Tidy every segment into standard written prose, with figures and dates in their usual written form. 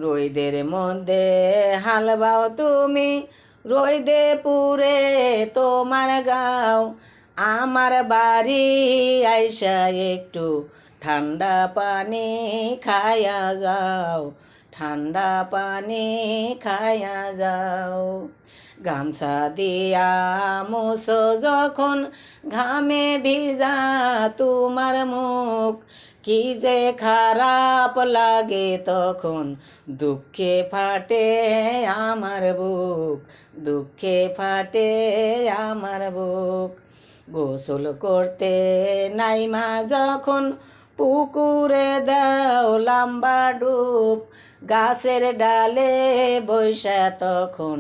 রোদের মধ্যে হাল বাও তুমি, রোদে পুরে তোমার গাও। আমার বাড়ি আইসা একটু ঠান্ডা পানি খায়া যাও, ঠান্ডা পানি খায়া যাও। গামছা দিয়া মুছো যখন ঘামে ভিজা তোমার মুখ, কি যে খারাপ লাগে তখন, দুঃখে ফাটে আমার বুক, দুঃখে ফাটে আমার বুক। গোসল করতে নাইমা যখন পুকুরে দাও লম্বা ডুব, গাছের ডালে বৈশা তখন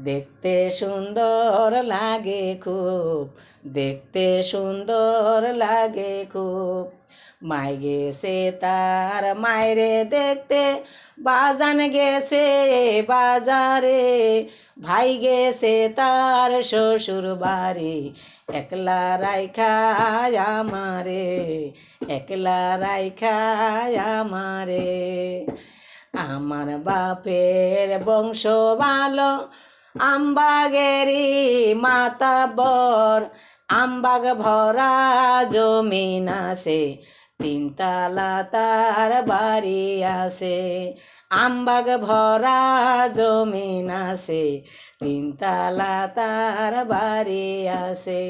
দেখতে সুন্দর লাগে খুব, দেখতে সুন্দর লাগে খুব। মাই গেছে তার মায়রে দেখতে, বাজান গেছে বাজারে, ভাই গেছে তার শ্বশুর বাড়ি, একলা রাইখা আমারে, একলা রাইখা আমারে। আমার বাপের বংশ ভালো, আমবাগেরি মাতাবর, আমবাগ ভরা জমিন আছে, তিনতলা তার বাড়ি আছে। আমবাগ ভরা জমিন আছে, তিনতলা তার বাড়ি আছে।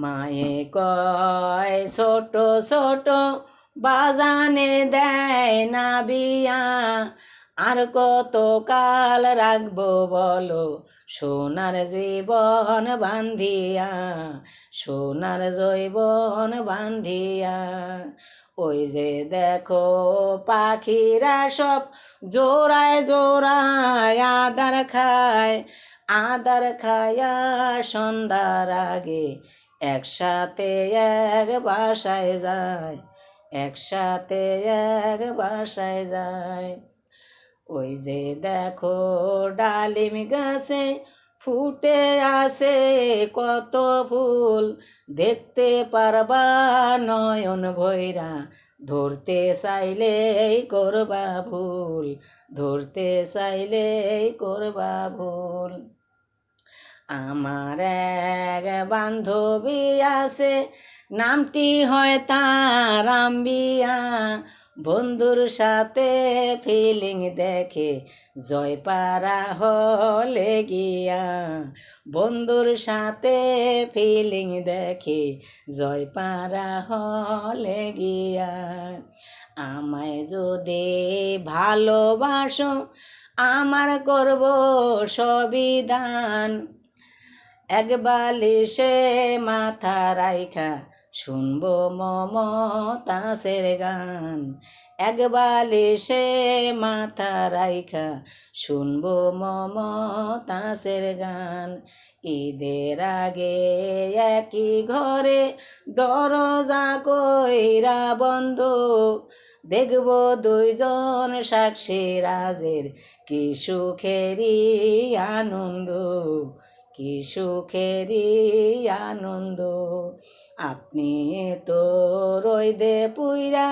মায়ে কয় ছোট ছোট বাজানে দেয় না বিয়া, আর কত কাল রাখবো বলো সোনার জীবন বান্ধিয়া, সোনার জীবন বান্ধিয়া। ওই যে দেখো পাখিরা সব জোড়ায় জোড়ায় আদার খায়, আদার খায়া সন্ধ্যার আগে একসাথে এক বাসায় যায়, একসাথে এক বাসায় যায়। ওই যে দেখো ডালিম গাছে ফুটে আছে কত ফুল, দেখতে পারবা নয়ন ভৈরা, ধরতে চাইলেই করবা ভুল, ধরতে চাইলেই করবা ভুল। আমার এক বান্ধবী আছে, নামটি হয় তার রাম্বিয়া, বন্ধুর সাথে ফিলিং দেখে জয়পাড়া হলে গিয়া, বন্ধুর সাথে ফিলিং দেখে জয়পাড়া হলে গিয়া। আমায় যদি ভালোবাসো আমার করব সবই দান, এক বালিশে মাথা রাইখা শুনবো মমতাজের গান, এক বালিশে মাথা রাইখা শুনবো মমতাজের গান। ঈদের আগে একই ঘরে দরজা কইরা বন্ধ, দেখবো দুইজন সাক্ষী রাজের কি সুখেরই আনন্দ, কি সুখেরই আনন্দ। আপনি তো রইদে পুইরা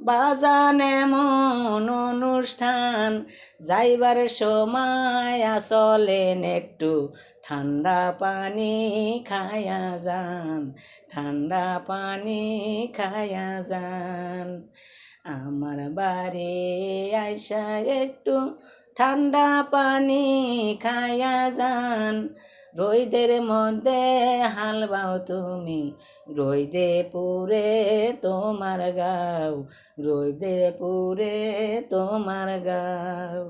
বাজান এমন অনুষ্ঠান, যাইবার সময় চলেন একটু ঠান্ডা পানি খায়া যান, ঠান্ডা পানি খায়া যান। আমার বাড়ি আইসা একটু ঠান্ডা পানি খায়া যান। রোদের মধ্যে হাল বাও তুমি, রোদে পুরে তোমার গাও, রোদে পুরে তোমার গাও।